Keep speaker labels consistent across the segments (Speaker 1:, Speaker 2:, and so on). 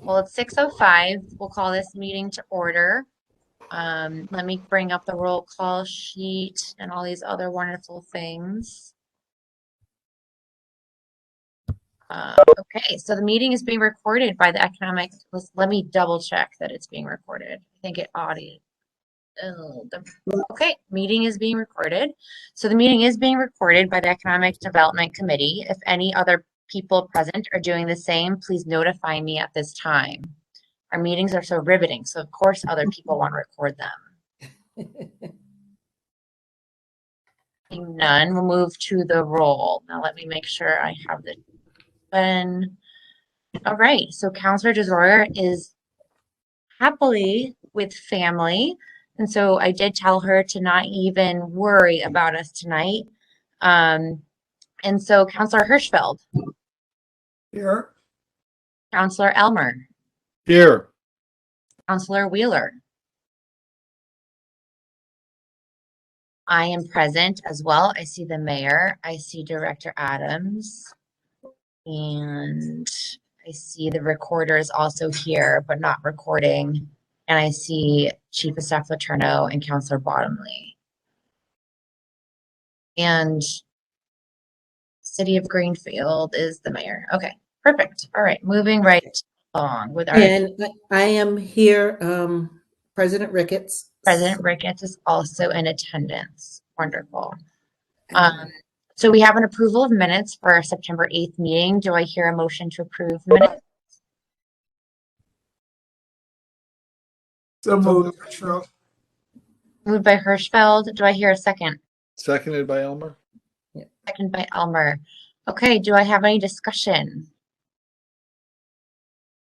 Speaker 1: Well, it's 6:05. We'll call this meeting to order. Let me bring up the roll call sheet and all these other wonderful things. Okay, so the meeting is being recorded by the Economic. Let me double check that it's being recorded. I think it audio. Okay, meeting is being recorded. So the meeting is being recorded by the Economic Development Committee. If any other people present are doing the same, please notify me at this time. Our meetings are so riveting, so of course other people want to record them. Seeing none, we'll move to the roll. Now let me make sure I have the button. All right, so Counselor DeZoyer is happily with family, and so I did tell her to not even worry about us tonight. And so Counselor Hirschfeld.
Speaker 2: Here.
Speaker 1: Counselor Elmer.
Speaker 2: Here.
Speaker 1: Counselor Wheeler. I am present as well. I see the mayor. I see Director Adams. And I see the recorder is also here, but not recording. And I see Chief of Staff Letourneau and Counselor Bottomley. And City of Greenfield is the mayor. Okay, perfect. All right, moving right along with our.
Speaker 3: And I am here, President Ricketts.
Speaker 1: President Ricketts is also in attendance. Wonderful. So we have an approval of minutes for our September 8th meeting. Do I hear a motion to approve minutes?
Speaker 2: So moved. Hirschfeld.
Speaker 1: Moved by Hirschfeld. Do I hear a second?
Speaker 2: Seconded by Elmer.
Speaker 1: Second by Elmer. Okay, do I have any discussion?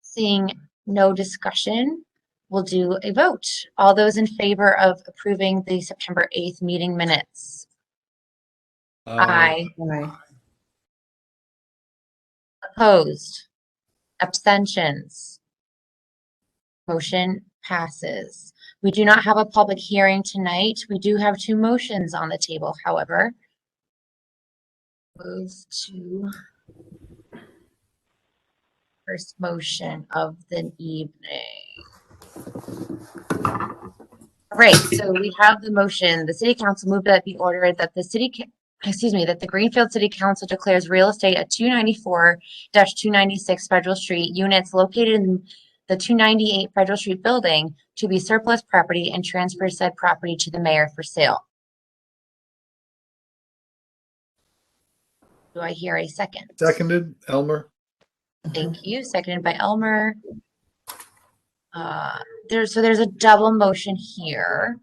Speaker 1: Seeing no discussion, we'll do a vote. All those in favor of approving the September 8th meeting minutes? Aye.
Speaker 3: Aye.
Speaker 1: Opposed? Abstentions? Motion passes. We do not have a public hearing tonight. We do have two motions on the table, however. Move to first motion of the evening. All right, so we have the motion. The City Council moved that be ordered that the Greenfield City Council declares real estate at 294-296 Federal Street, units located in the 298 Federal Street building to be surplus property and transfer said property to the mayor for sale. Do I hear a second?
Speaker 2: Seconded, Elmer.
Speaker 1: Thank you. Seconded by Elmer. There's a double motion here.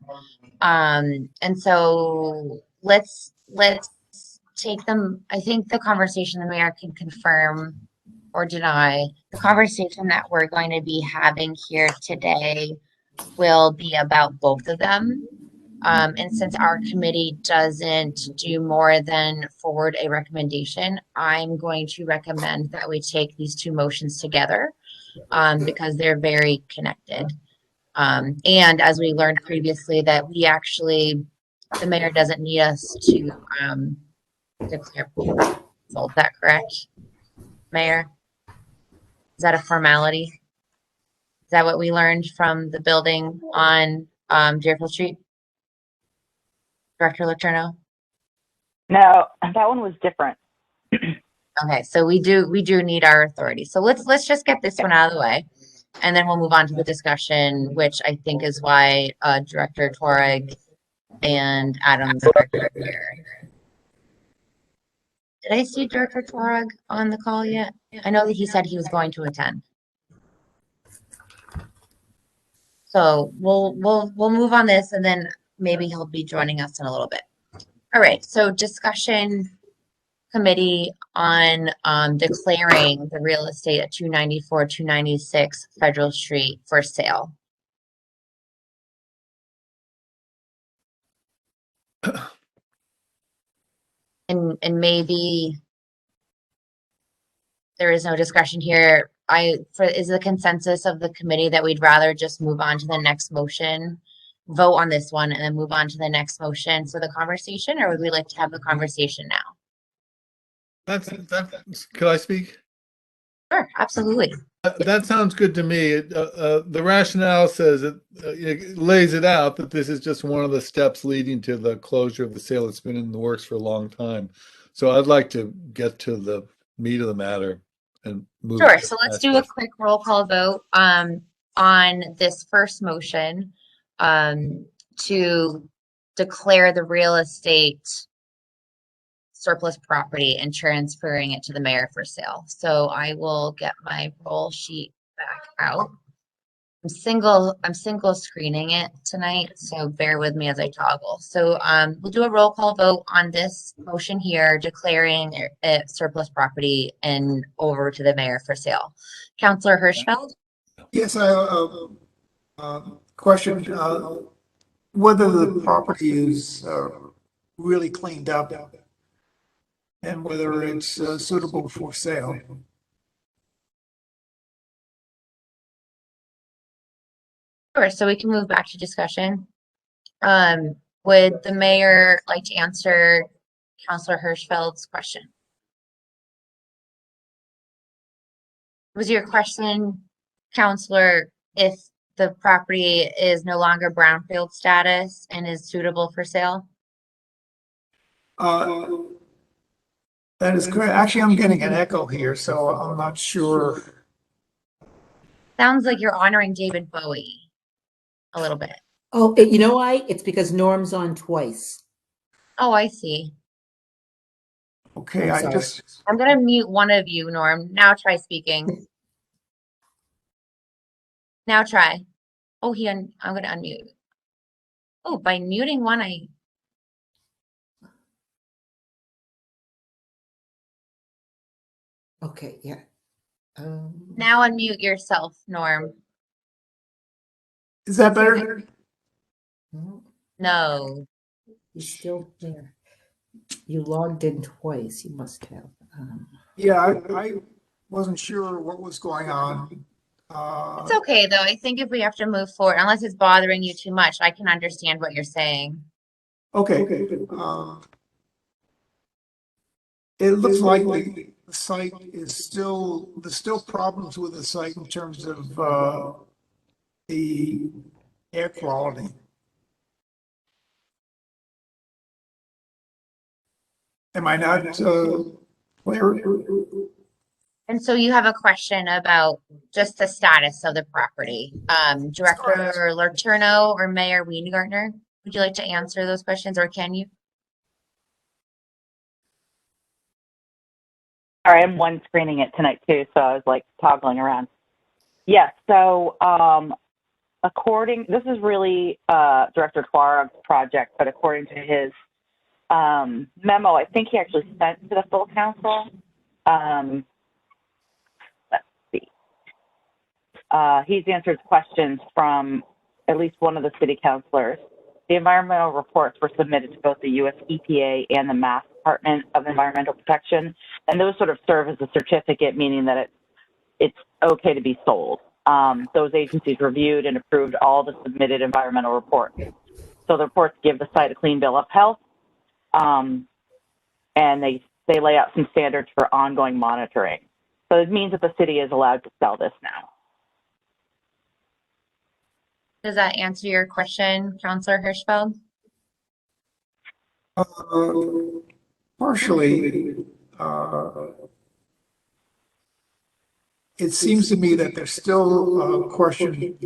Speaker 1: And so let's take them. I think the conversation the mayor can confirm or deny. The conversation that we're going to be having here today will be about both of them. And since our committee doesn't do more than forward a recommendation, I'm going to recommend that we take these two motions together because they're very connected. And as we learned previously, that the mayor doesn't need us to declare. Is that correct, Mayor? Is that a formality? Is that what we learned from the building on Deerfield Street? Director Letourneau?
Speaker 4: No, that one was different.
Speaker 1: Okay, so we do need our authority. So let's just get this one out of the way, and then we'll move on to the discussion, which I think is why Director Toreg and Adams are here. Did I see Director Toreg on the call yet? I know that he said he was going to attend. So we'll move on this, and then maybe he'll be joining us in a little bit. All right, so discussion committee on declaring the real estate at 294-296 Federal Street for sale. And maybe there is no discussion here. Is the consensus of the committee that we'd rather just move on to the next motion, vote on this one, and then move on to the next motion for the conversation, or would we like to have the conversation now?
Speaker 2: Could I speak?
Speaker 1: Sure, absolutely.
Speaker 2: That sounds good to me. The rationale says it lays it out that this is just one of the steps leading to the closure of the sale. It's been in the works for a long time. So I'd like to get to the meat of the matter and move.
Speaker 1: Sure. So let's
Speaker 2: past
Speaker 1: do a
Speaker 2: this.
Speaker 1: quick roll call vote on this first motion to declare the real estate surplus property and transferring it to the mayor for sale. So I will get my roll sheet back out. I'm single screening it tonight, so bear with me as I toggle. So we'll do a roll call vote on this motion here, declaring it surplus property and over to the mayor for sale. Councillor Hirschfeld?
Speaker 5: Yes, I question whether the property is really cleaned up and whether it's suitable for sale.
Speaker 1: Sure, so we can move back to discussion. Would the mayor like to answer Councillor Hirschfeld's question? Was your question, Councillor, if the property is no longer brownfield status and is suitable for sale?
Speaker 5: That is correct. Actually, I'm getting an echo here, so I'm not sure.
Speaker 1: Sounds like you're honoring David Bowie a little bit.
Speaker 3: Oh, you know why? It's because Norm's on twice.
Speaker 1: Oh, I see.
Speaker 5: Okay,
Speaker 3: I'm
Speaker 5: I
Speaker 3: sorry.
Speaker 5: just,
Speaker 1: I'm gonna mute one of you, Norm. Now try speaking. Now try. Oh, I'm gonna unmute. Oh, by muting one,
Speaker 3: Okay, yeah.
Speaker 1: now unmute yourself, Norm.
Speaker 5: is that better?
Speaker 3: No,
Speaker 1: No.
Speaker 3: he's still there. You logged in twice. You must have.
Speaker 5: Yeah, I wasn't sure what was going on.
Speaker 1: It's okay though. I think if we have to move forward, unless it's bothering you too much, I can understand what you're saying.
Speaker 5: Okay. It looks like the site is still, there's still problems with the site in terms of the air quality. Am I not clear?
Speaker 1: And so you have a question about just the status of the property. Director Lorturno or Mayor Weingartner, would you like to answer those questions or can you?
Speaker 4: Sorry, I'm one screening it tonight too, so I was like toggling around. Yes, so this is really Director Twarog's project, but according to his memo, I think he actually sent to the full council. Let's see. He's answered questions from at least one of the city councilors. The environmental reports were submitted to both the U.S. EPA and the Mass Department of Environmental Protection, and those sort of serve as a certificate, meaning that it's okay to be sold. Those agencies reviewed and approved all the submitted environmental reports. So the reports give the site a clean bill of health, and they lay out some standards for ongoing monitoring. So it means that the city is allowed to sell this now.
Speaker 1: Does that answer your question, Councillor Hirschfeld?
Speaker 5: Partially. It seems to me that there's still a question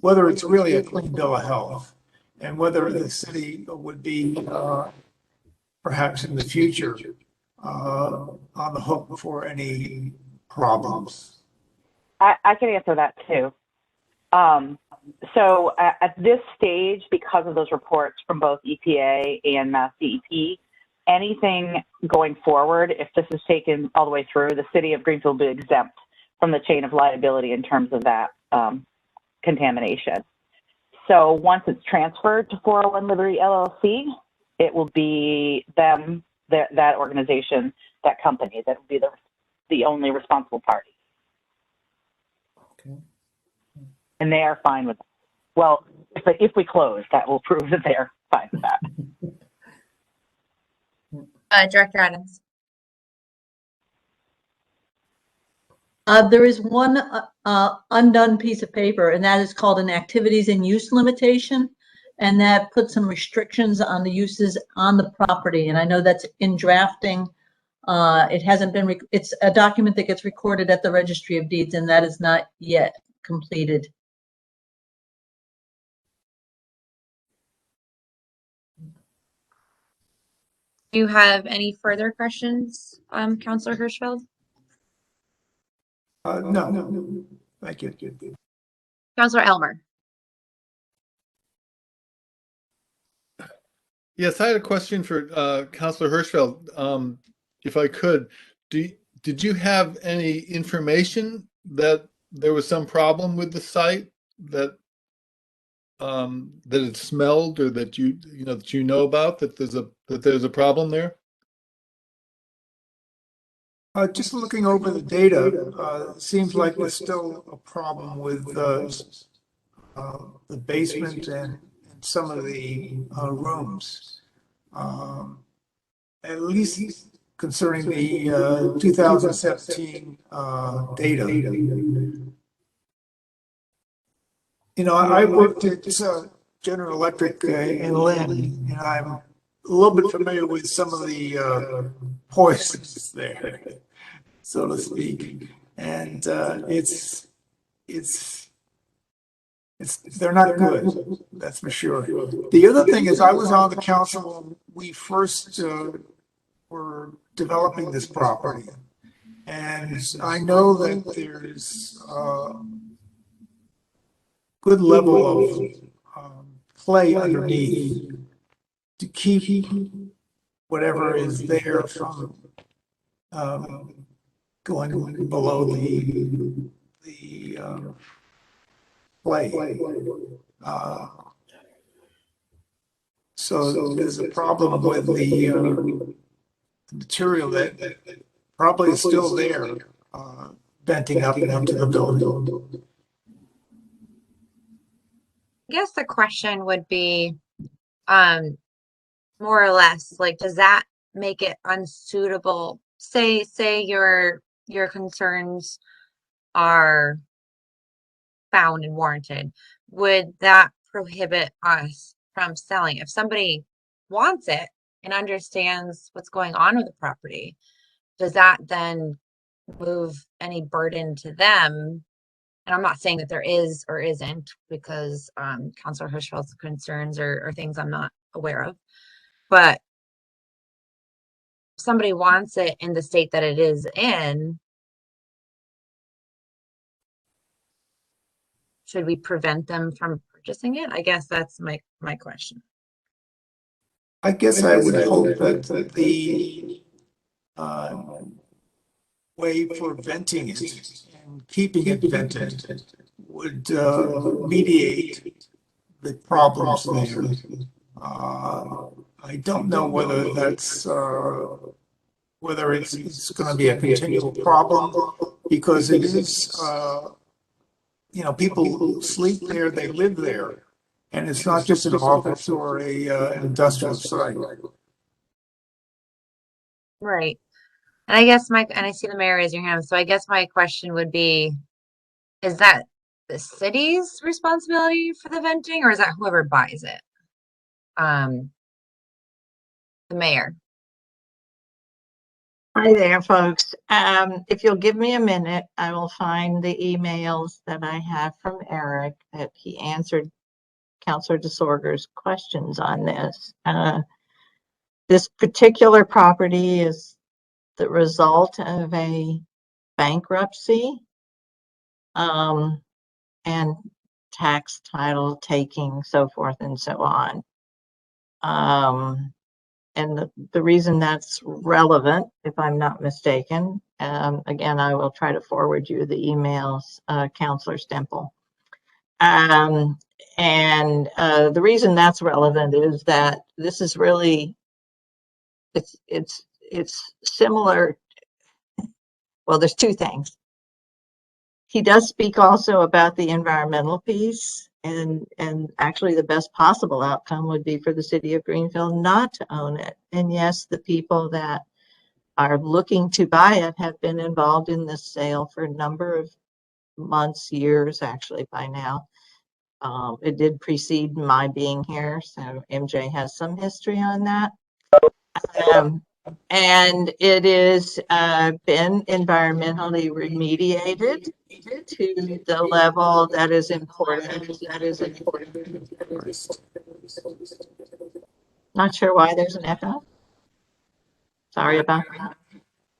Speaker 5: whether it's really a clean bill of health, and whether the city would be perhaps in the future on the hook for any problems.
Speaker 4: I can answer that too. So at this stage, because of those reports from both EPA and Mass DEP, anything going forward, if this is taken all the way through, the city of Greenfield will be exempt from the chain of liability in terms of that contamination. So once it's transferred to 401 Liberty LLC, it will be them, that organization, that company, that will be the only responsible party.
Speaker 3: Okay.
Speaker 4: And they are fine with that. Well, if we close, that will prove that they are fine with that.
Speaker 1: Director Adams.
Speaker 6: There is one undone piece of paper, and that is called an activities and use limitation. And that puts some restrictions on the uses on the property. And I know that's in drafting. It hasn't been, it's a document that gets recorded at the Registry of Deeds, and that is not yet completed.
Speaker 1: Do you have any further questions, Counselor Hirschfeld?
Speaker 5: No, thank you.
Speaker 1: Counselor Elmer?
Speaker 2: Yes, I had a question for Counselor Hirschfeld. If I could, did you have any information that there was some problem with the site that that it smelled, or that you know about, that there's a problem there?
Speaker 5: Just looking over the data, seems like there's still a problem with the basement and some of the rooms. At least concerning the 2017 data. You know, I worked at General Electric in Lynn, and I'm a little bit familiar with some of the poisons there, so to speak. And they're not good, that's for sure. The other thing is, I was on the council when we first were developing this property. And I know that there's good level of clay underneath to keep whatever is there from going below the clay. So there's a problem with the material that probably is still there, venting up into the building.
Speaker 1: I guess the question would be, more or less, like, does that make it unsuitable? Say your concerns are found and warranted. Would that prohibit us from selling? If somebody wants it and understands what's going on with the property, does that then move any burden to them? And I'm not saying that there is or isn't, because Councilor Hirschfeld's concerns are things I'm not aware of. But if somebody wants it in the state that it is in, should we prevent them from purchasing it? I guess that's my question.
Speaker 5: I guess I would hope that the way for venting it and keeping it vented would mediate the problems there. I don't know whether that's whether it's going to be a continual problem, because it is you know, people sleep there, they live there, and it's not just an office or an industrial site.
Speaker 1: Right. And I guess and I see the mayor raise your hand, so I guess my question would be, is that the city's responsibility for the venting, or is that whoever buys it? The mayor.
Speaker 7: Hi there, folks. If you'll give me a minute, I will find the emails that I have from Eric that he answered Councilor DeSorger's questions on this. This particular property is the result of a bankruptcy and tax title taking, so forth and so on. And the reason that's relevant, if I'm not mistaken, again, I will try to forward you the emails, Councilor Stemple. And the reason that's relevant is that this is really, it's similar. Well, there's two things. He does speak also about the environmental piece, and actually the best possible outcome would be for the city of Greenfield not to own it. And yes, the people that are looking to buy it have been involved in this sale for a number of months, years, actually, by now. It did precede my being here, so MJ has some history on that. And it is been environmentally remediated to the level that is important. Not sure why there's an echo. Sorry about that.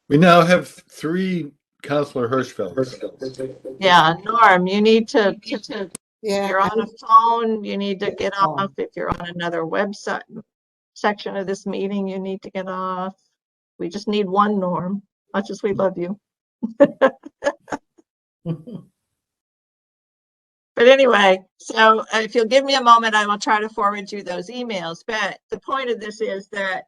Speaker 2: We now have 3 Counselor Hirschfelds.
Speaker 7: Yeah, Norm, you need to, if
Speaker 3: Yeah,
Speaker 7: you're on a phone, you need to get off. If you're on another website section of this meeting, you need to get off. We just need one, Norm, much as we love you. But anyway, so if you'll give me a moment, I will try to forward you those emails. But the point of this is that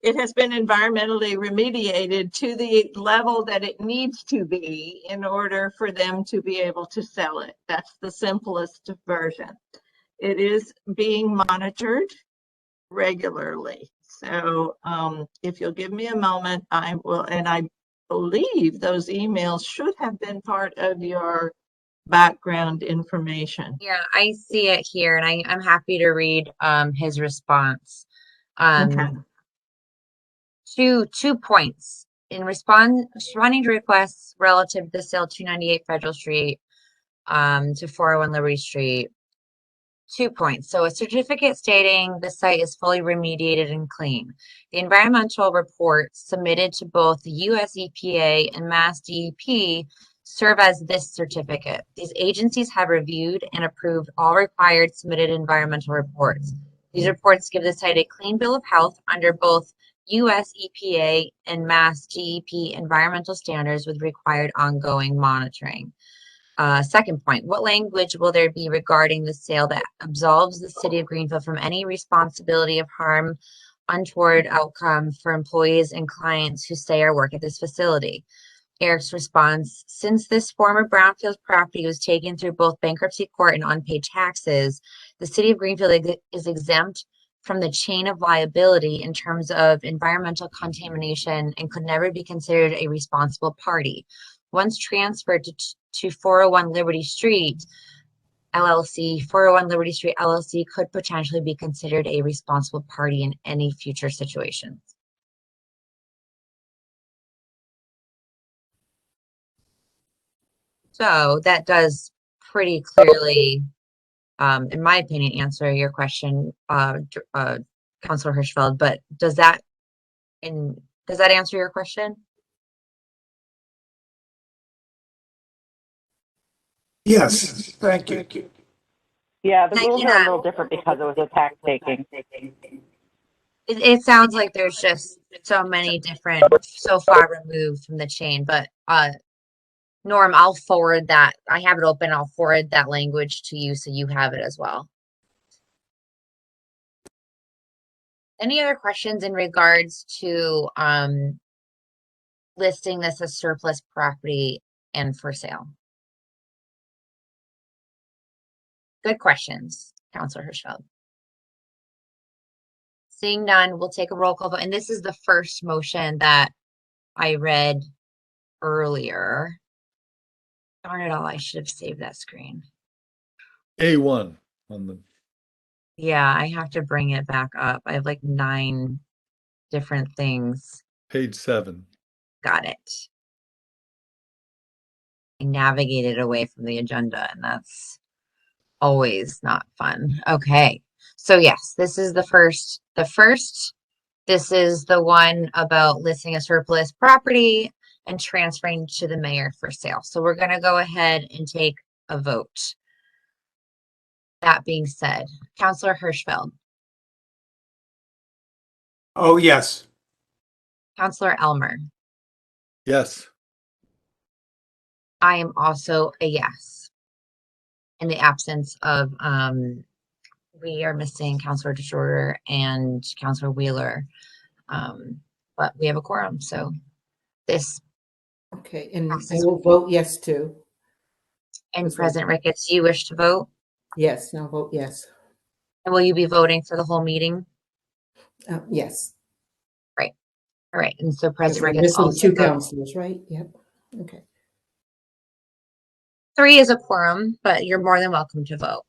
Speaker 7: it has been environmentally remediated to the level that it needs to be in order for them to be able to sell it. That's the simplest version. It is being monitored regularly. So if you'll give me a moment, I will, and I believe those emails should have been part of your background information.
Speaker 1: Yeah, I see it here, and I'm happy to read his response.
Speaker 7: Okay.
Speaker 1: Two points. In responding to requests relative to the sale 298 Federal Street to 401 Liberty Street. 2 points. So a certificate stating the site is fully remediated and clean. The environmental reports submitted to both the US EPA and Mass DEP serve as this certificate. These agencies have reviewed and approved all required submitted environmental reports. These reports give the site a clean bill of health under both US EPA and Mass DEP environmental standards with required ongoing monitoring. Second point, what language will there be regarding the sale that absolves the city of Greenfield from any responsibility of harm, untoward outcome for employees and clients who stay or work at this facility? Eric's response, since this former brownfield property was taken through both bankruptcy court and unpaid taxes, the city of Greenfield is exempt from the chain of liability in terms of environmental contamination and could never be considered a responsible party. Once transferred to 401 Liberty Street LLC, 401 Liberty Street LLC could potentially be considered a responsible party in any future situations. So that does pretty clearly, in my opinion, answer your question, Councilor Hirschfeld. But does that answer your question?
Speaker 5: Yes, thank you.
Speaker 4: Yeah, the
Speaker 1: Thank
Speaker 4: rules
Speaker 1: you,
Speaker 4: are a
Speaker 1: Nat.
Speaker 4: little different because it was a tax taking.
Speaker 1: It sounds like there's just so many different, so far removed from the chain. But Norm, I'll forward that. I have it open. I'll forward that language to you so you have it as well. Any other questions in regards to listing this as surplus property and for sale? Good questions, Councilor Hirschfeld. Seeing none, we'll take a roll call vote. And this is the first motion that I read earlier. Darn it all, I should have saved that screen.
Speaker 2: A1 on the
Speaker 1: Yeah, I have to bring it back up. I have like 9 different things.
Speaker 2: page 7.
Speaker 1: Got it. I navigated away from the agenda, and that's always not fun. Okay. So yes, this is the first. This is the one about listing a surplus property and transferring to the mayor for sale. So we're going to go ahead and take a vote. That being said, Councilor Hirschfeld,
Speaker 5: Oh, yes.
Speaker 1: Councilor Elmer,
Speaker 2: Yes.
Speaker 1: I am also a yes. In the absence of, we are missing Councilor DeShorter and Councilor Wheeler, but we have a quorum, so this.
Speaker 3: okay, and I will vote yes too.
Speaker 1: And President Ricketts, do you wish to vote?
Speaker 3: Yes, I'll vote yes.
Speaker 1: And will you be voting for the whole meeting?
Speaker 3: Yes.
Speaker 1: Right. All right, and so
Speaker 3: Because
Speaker 1: President
Speaker 3: we're
Speaker 1: Ricketts
Speaker 3: missing
Speaker 1: also
Speaker 3: two
Speaker 1: votes.
Speaker 3: counselors, right? Yep. Okay.
Speaker 1: 3 is a quorum, but you're more than welcome to vote.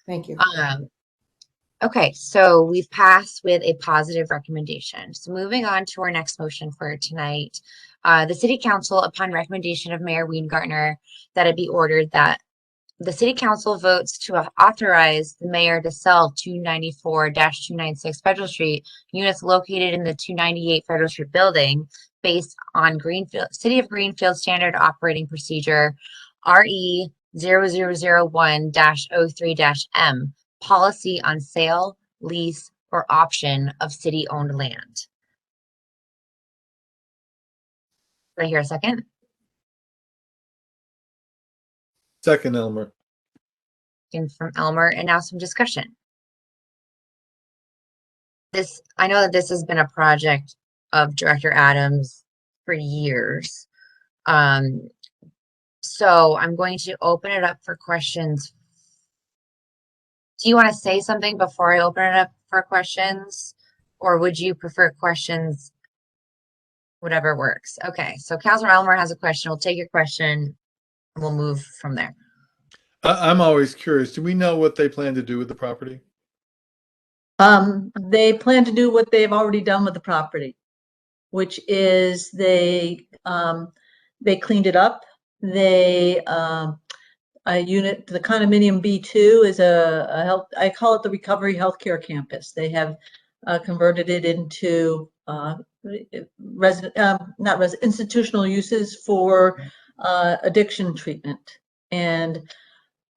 Speaker 3: Thank you.
Speaker 1: Okay, so we've passed with a positive recommendation. So moving on to our next motion for tonight, the City Council, upon recommendation of Mayor Weingartner, that it be ordered that the City Council votes to authorize the mayor to sell 294-296 Federal Street, units located in the 298 Federal Street building, based on Greenfield, City of Greenfield Standard Operating Procedure RE 0001-03-M, policy on sale, lease, or option of city-owned land. Did I hear a second?
Speaker 2: Second, Elmer.
Speaker 1: And from Elmer, and now some discussion. I know that this has been a project of Director Adams for years. So I'm going to open it up for questions. Do you want to say something before I open it up for questions? Or would you prefer questions? Whatever works. Okay, so Councilor Elmer has a question. We'll take your question and we'll move from there.
Speaker 2: I'm always curious. Do we know what they plan to do with the property?
Speaker 6: They plan to do what they've already done with the property, which is they cleaned it up. The condominium B2 is a health, I call it the Recovery Healthcare Campus. They have converted it into institutional uses for addiction treatment. And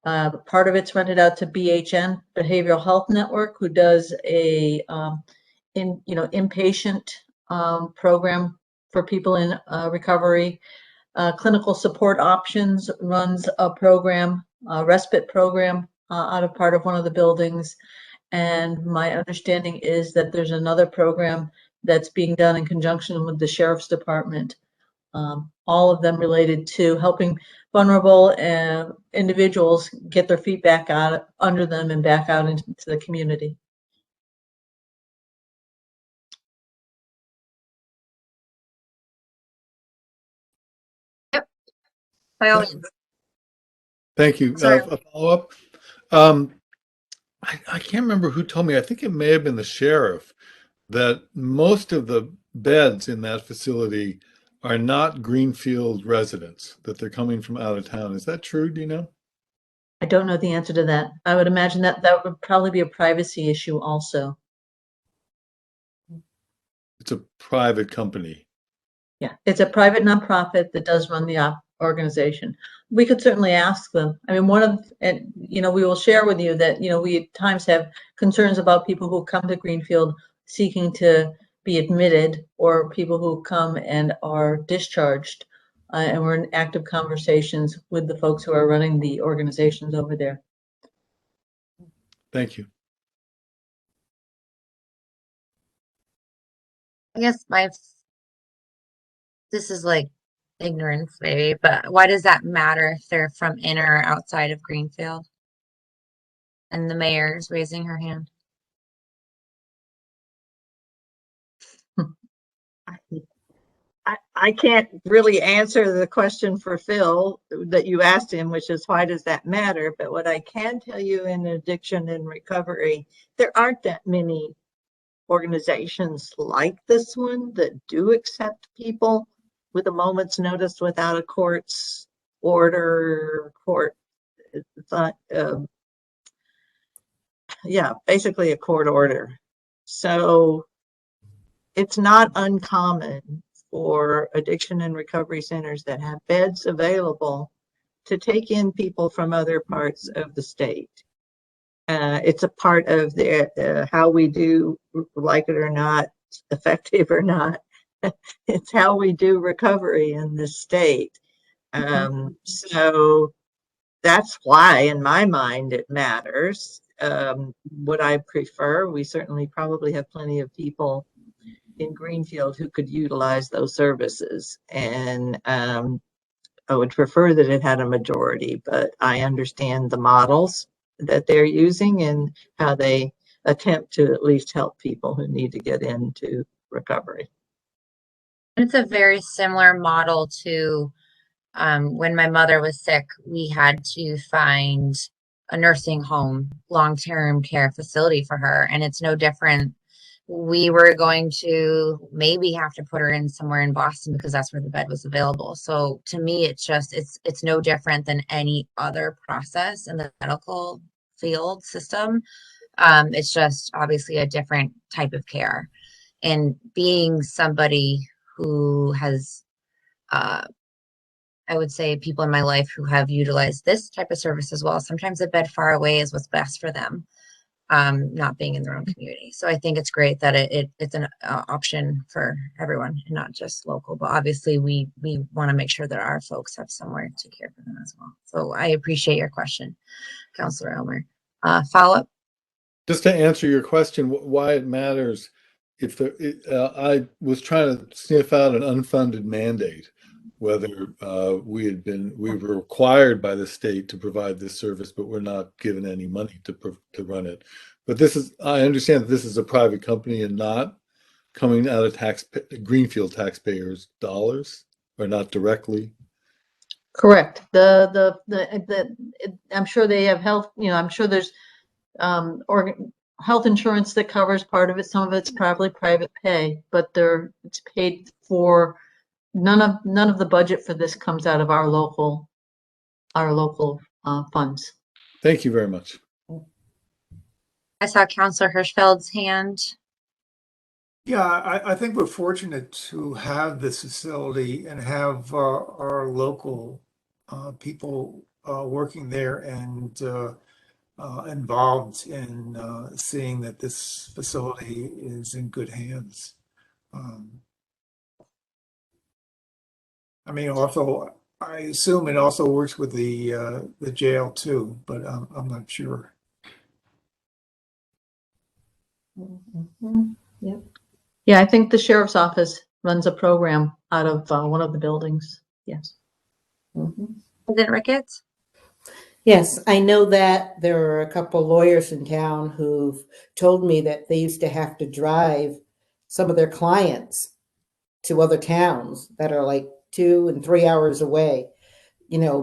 Speaker 6: part of it's rented out to BHN, Behavioral Health Network, who does a inpatient program for people in recovery. Clinical Support Options runs a program, a respite program out of part of one of the buildings. And my understanding is that there's another program that's being done in conjunction with the Sheriff's Department. All of them related to helping vulnerable individuals get their feet back out under them and back out into the community.
Speaker 1: By all means.
Speaker 2: Thank you.
Speaker 1: Sorry.
Speaker 2: A follow-up. I can't remember who told me. I think it may have been the sheriff that most of the beds in that facility are not Greenfield residents, that they're coming from out of town. Is that true? Do you know?
Speaker 6: I don't know the answer to that. I would imagine that that would probably be a privacy issue also.
Speaker 2: It's a private company.
Speaker 6: Yeah, it's a private nonprofit that does run the organization. We could certainly ask them. I mean, we will share with you that, we at times have concerns about people who come to Greenfield seeking to be admitted, or people who come and are discharged. And we're in active conversations with the folks who are running the organizations over there.
Speaker 2: Thank you.
Speaker 1: I guess this is like ignorance maybe, but why does that matter if they're from in or outside of Greenfield? And the mayor's raising her hand.
Speaker 7: I can't really answer the question for Phil that you asked him, which is why does that matter? But what I can tell you in addiction and recovery, there aren't that many organizations like this one that do accept people with a moment's notice without a court's order, basically a court order. So it's not uncommon for addiction and recovery centers that have beds available to take in people from other parts of the state. It's a part of how we do, like it or not, effective or not, it's how we do recovery in this state. So that's why, in my mind, it matters. Would I prefer? We certainly probably have plenty of people in Greenfield who could utilize those services. And I would prefer that it had a majority, but I understand the models that they're using and how they attempt to at least help people who need to get into recovery.
Speaker 1: It's a very similar model to when my mother was sick, we had to find a nursing home, long-term care facility for her, and it's no different. We were going to maybe have to put her in somewhere in Boston because that's where the bed was available. So to me, it's no different than any other process in the medical field system. It's just obviously a different type of care. And being somebody who has I would say people in my life who have utilized this type of service as well. Sometimes a bed far away is what's best for them, not being in their own community. So I think it's great that it's an option for everyone and not just local. But obviously, we want to make sure that our folks have somewhere to care for them as well. So I appreciate your question, Councilor Elmer. Follow up.
Speaker 2: Just to answer your question, why it matters, I was trying to sniff out an unfunded mandate, whether we were required by the state to provide this service, but we're not given any money to run it. But I understand that this is a private company and not coming out of Greenfield taxpayers' dollars, or not directly.
Speaker 6: Correct. I'm sure they have health, I'm sure there's health insurance that covers part of it. Some of it's probably private pay, but it's paid for. None of the budget for this comes out of our local funds.
Speaker 2: Thank you very much.
Speaker 1: I saw Councilor Hirschfeld's hand.
Speaker 5: Yeah, I think we're fortunate to have this facility and have our local people working there and involved in seeing that this facility is in good hands. I mean, also, I assume it also works with the jail too, but I'm not sure.
Speaker 6: Yep. Yeah, I think the sheriff's office runs a program out of one of the buildings. Yes.
Speaker 1: Is it Ricketts?
Speaker 3: Yes, I know that there are a couple lawyers in town who've told me that they used to have to drive some of their clients to other towns that are like 2 and 3 hours away,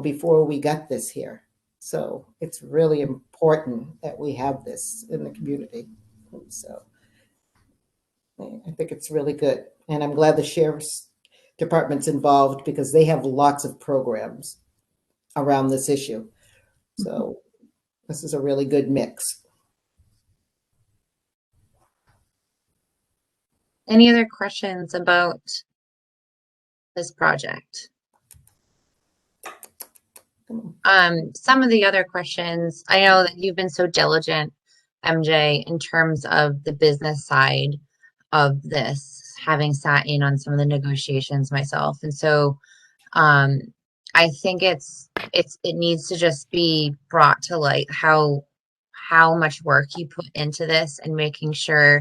Speaker 3: before we got this here. So it's really important that we have this in the community. So I think it's really good. And I'm glad the sheriff's department's involved because they have lots of programs around this issue. So this is a really good mix.
Speaker 1: Any other questions about this project? Some of the other questions, I know that you've been so diligent, MJ, in terms of the business side of this, having sat in on some of the negotiations myself. And so I think it needs to just be brought to light how much work you put into this and making sure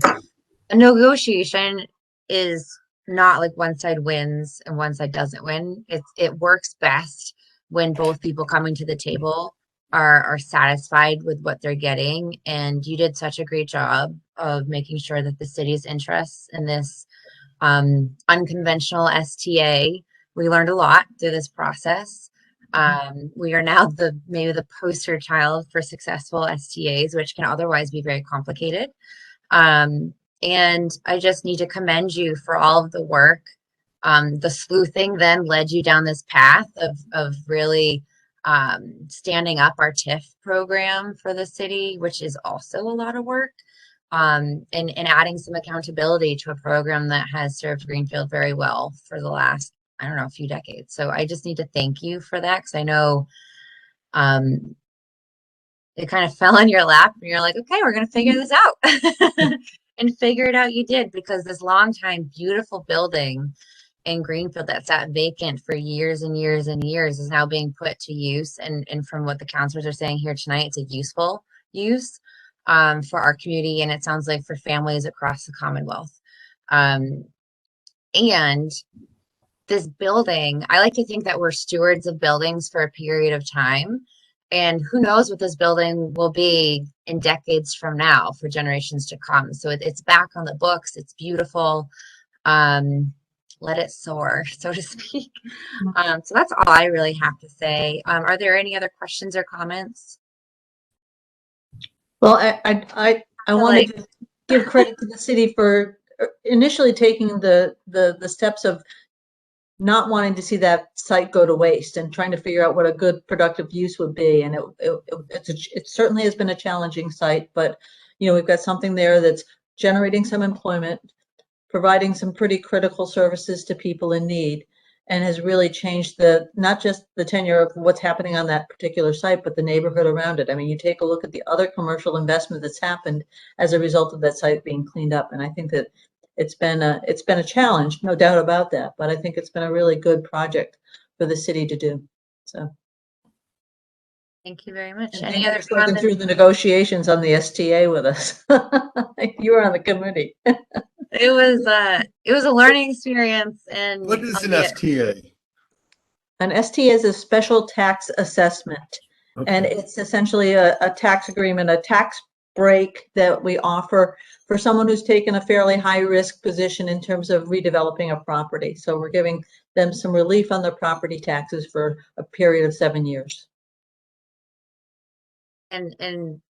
Speaker 1: a negotiation is not like one side wins and one side doesn't win. It works best when both people coming to the table are satisfied with what they're getting. And you did such a great job of making sure that the city's interests in this unconventional STA, we learned a lot through this process. We are now maybe the poster child for successful STAs, which can otherwise be very complicated. And I just need to commend you for all of the work. The sleuthing then led you down this path of really standing up our TIF program for the city, which is also a lot of work, and adding some accountability to a program that has served Greenfield very well for the last, I don't know, a few decades. So I just need to thank you for that because I know it kind of fell in your lap and you're like, okay, we're going to figure this out. And figure it out you did, because this long time beautiful building in Greenfield that sat vacant for years and years and years is now being put to use. And from what the counselors are saying here tonight, it's a useful use for our community. And it sounds like for families across the Commonwealth. And this building, I like to think that we're stewards of buildings for a period of time. And who knows what this building will be in decades from now for generations to come. So it's back on the books. It's beautiful. let it soar, so to speak. So that's all I really have to say. Are there any other questions or comments?
Speaker 6: Well, I wanted to give credit to the city for initially taking the steps of not wanting to see that site go to waste and trying to figure out what a good productive use would be. And it certainly has been a challenging site, but we've got something there that's generating some employment, providing some pretty critical services to people in need, and has really changed not just the tenure of what's happening on that particular site, but the neighborhood around it. I mean, you take a look at the other commercial investment that's happened as a result of that site being cleaned up. And I think that it's been a challenge, no doubt about that, but I think it's been a really good project for the city to do. So
Speaker 1: Thank you very much.
Speaker 6: and
Speaker 1: Any
Speaker 6: thank
Speaker 1: other
Speaker 6: you for working
Speaker 1: comments?
Speaker 6: through the negotiations on the STA with us. You were on the committee.
Speaker 1: It was a learning experience, and
Speaker 2: What is
Speaker 1: I'll
Speaker 2: an
Speaker 1: be
Speaker 2: STA?
Speaker 6: An STA is a special tax assessment, and
Speaker 2: Okay.
Speaker 6: it's essentially a tax agreement, a tax break that we offer for someone who's taken a fairly high risk position in terms of redeveloping a property. So we're giving them some relief on their property taxes for a period of 7 years.
Speaker 1: and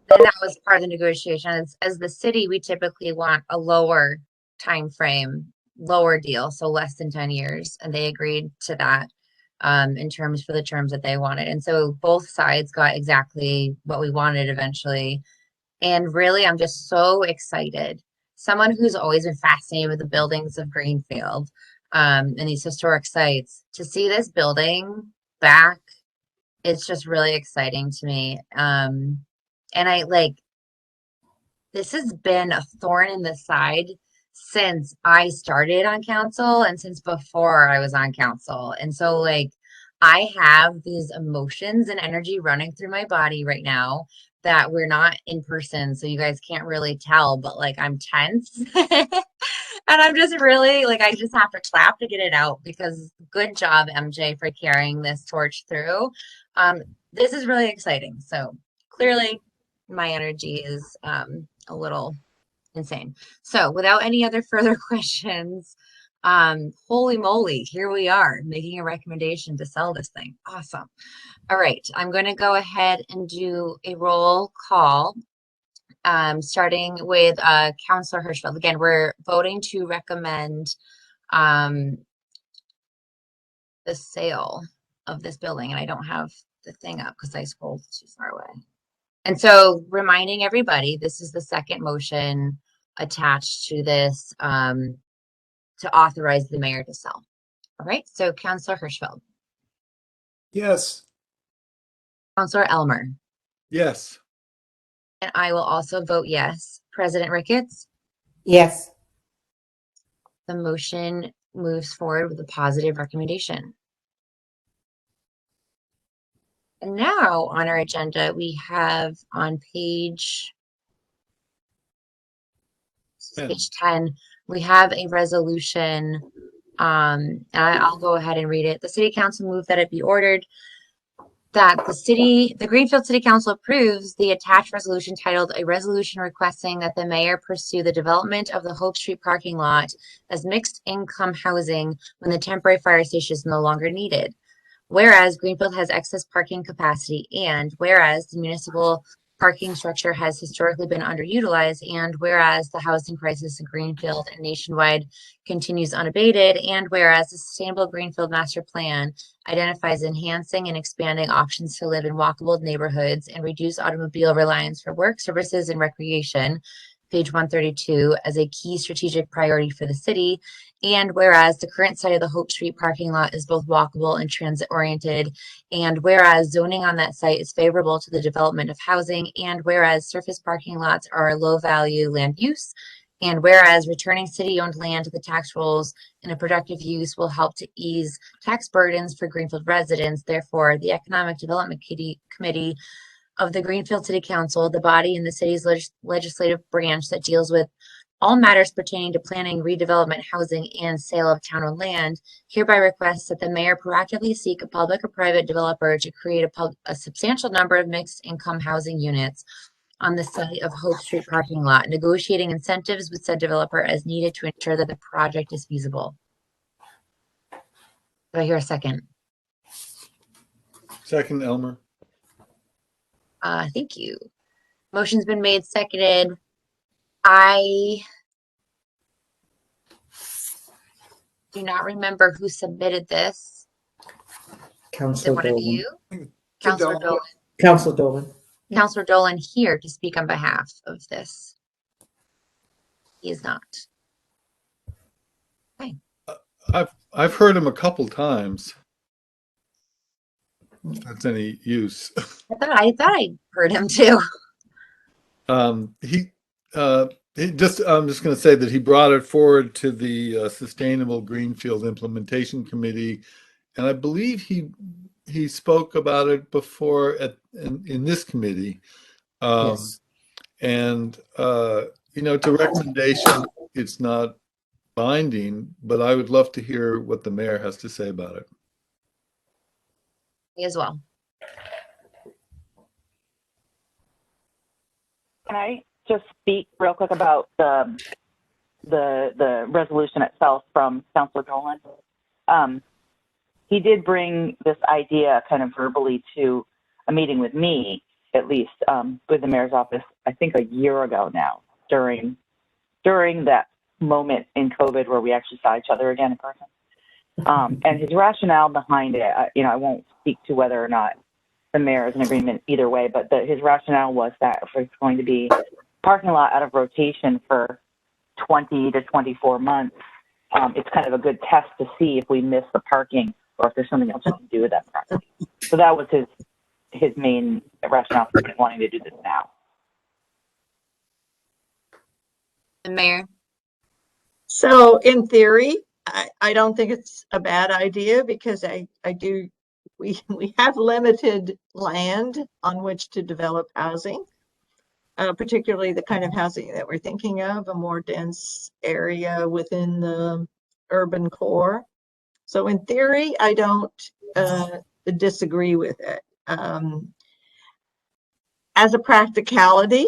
Speaker 1: that was part of the negotiation. As the city, we typically want a lower time frame, lower deal, so less than 10 years, and they agreed to that in terms for the terms that they wanted. And so both sides got exactly what we wanted eventually. And really, I'm just so excited. Someone who's always been fascinated with the buildings of Greenfield and these historic sites, to see this building back, it's just really exciting to me. And this has been a thorn in the side since I started on council and since before I was on council. And so I have these emotions and energy running through my body right now that we're not in person, so you guys can't really tell, but I'm tense. And I'm just really I just have to clap to get it out, because good job, MJ, for carrying this torch through. This is really exciting. So clearly my energy is a little insane. So without any other further questions, holy moly, here we are making a recommendation to sell this thing. Awesome. All right, I'm going to go ahead and do a roll call, starting with Councilor Hirschfeld. Again, we're voting to recommend the sale of this building, and I don't have the thing up because I scrolled too far away. And so reminding everybody, this is the second motion attached to this to authorize the mayor to sell. All right, so Councilor Hirschfeld.
Speaker 5: Yes.
Speaker 1: Councilor Elmer.
Speaker 2: Yes.
Speaker 1: And I will also vote yes. President Ricketts.
Speaker 3: Yes.
Speaker 1: The motion moves forward with a positive recommendation. And now on our agenda, we have on page 10, we have a resolution. And I'll go ahead and read it. The City Council moved that it be ordered that the Greenfield City Council approves the attached resolution titled "A Resolution Requesting that the Mayor Pursue the Development of the Hope Street Parking Lot as Mixed Income Housing when the temporary fire station is no longer needed. Whereas Greenfield has excess parking capacity, and whereas the municipal parking structure has historically been underutilized, and whereas the housing crisis in Greenfield and nationwide continues unabated, and whereas the Sustainable Greenfield Master Plan identifies enhancing and expanding options to live in walkable neighborhoods and reduce automobile reliance for work, services, and recreation, page 132, as a key strategic priority for the city. And whereas the current site of the Hope Street parking lot is both walkable and transit oriented, and whereas zoning on that site is favorable to the development of housing, and whereas surface parking lots are a low value land use, and whereas returning city owned land to the tax rolls in a productive use will help to ease tax burdens for Greenfield residents, therefore the Economic Development Committee of the Greenfield City Council, the body in the city's legislative branch that deals with all matters pertaining to planning, redevelopment, housing, and sale of town-owned land, hereby requests that the mayor proactively seek a public or private developer to create a substantial number of mixed-income housing units on the site of Hope Street parking lot, negotiating incentives with said developer as needed to ensure that the project is feasible. Do I hear a second?
Speaker 2: Second, Elmer.
Speaker 1: Thank you. Motion's been made, seconded. I do not remember who submitted this. Is it
Speaker 3: Council
Speaker 1: one of
Speaker 3: Dolan.
Speaker 1: you? Councilor Dolan.
Speaker 3: Council Dolan.
Speaker 1: Councilor Dolan here to speak on behalf of this. He is not.
Speaker 2: I've heard him a couple times. If that's any use.
Speaker 1: I thought I heard him too.
Speaker 2: He just, I'm just going to say that he brought it forward to the Sustainable Greenfield Implementation Committee, and I believe he spoke about it before in this committee.
Speaker 3: Yes.
Speaker 2: And it's a recommendation. It's not binding, but I would love to hear what the mayor has to say about it.
Speaker 1: Me as well.
Speaker 4: Can I just speak real quick about the resolution itself from Councilor Dolan? He did bring this idea kind of verbally to a meeting with me, at least, with the mayor's office, I think a year ago now, during that moment in COVID where we actually saw each other again in person. And his rationale behind it, I won't speak to whether or not the mayor is in agreement either way, but his rationale was that if it's going to be parking lot out of rotation for 20 to 24 months, it's kind of a good test to see if we miss the parking or if there's something else we can do with that property. So that was his main rationale for wanting to do this now.
Speaker 1: The mayor.
Speaker 7: So in theory, I don't think it's a bad idea because we have limited land on which to develop housing, particularly the kind of housing that we're thinking of, a more dense area within the urban core. So in theory, I don't disagree with it. As a practicality,